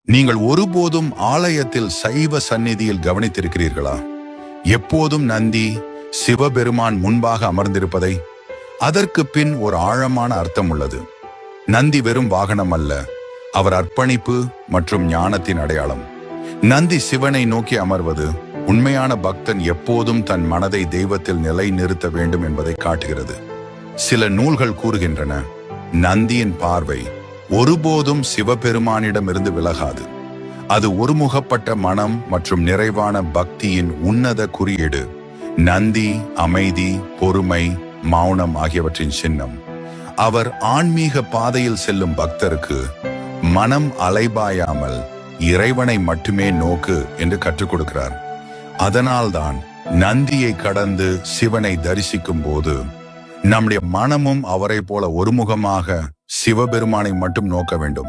நீங்கள் ஒருபோதும் ஆலயத்தில் சைவ சந்நிதியில் கவனித்திருக்கிறீர்களா? எப்போதும் நந்தி சிவபெருமான் முன்பாக அமர்ந்திருப்பதை. அதற்கு பின் ஒரு ஆழமான அர்த்தம் உள்ளது. நந்தி வெறும் வாகனம் அல்ல, அவர் அர்ப்பணிப்பு மற்றும் ஞானத்தின் அடையாளம். நந்தி சிவனை நோக்கி அமர்வது உண்மையான பக்தன் எப்போதும் தன் மனதை தெய்வத்தில் நிலை நிறுத்த வேண்டும் என்பதை காட்டுகிறது. சில நூல்கள் கூறுகின்றன, நந்தியின் பார்வை ஒருபோதும் சிவபெருமானிடமிருந்து விலகாது. அது ஒருமுகப்பட்ட மனம் மற்றும் நிறைவான பக்தியின் உன்னத குறியீடு. நந்தி அமைதி, பொறுமை, மௌனம் ஆகியவற்றின் சின்னம். அவர் ஆன்மீக பாதையில் செல்லும் பக்தருக்கு மனம் அலைபாயாமல் இறைவனை மட்டுமே நோக்கு என்று கற்றுக் கொடுக்கிறார். அதனால்தான் நந்தியை கடந்து சிவனை தரிசிக்கும் போது நம்முடைய மனமும் அவரை போல ஒருமுகமாக சிவபெருமானை மட்டும் நோக்க வேண்டும்.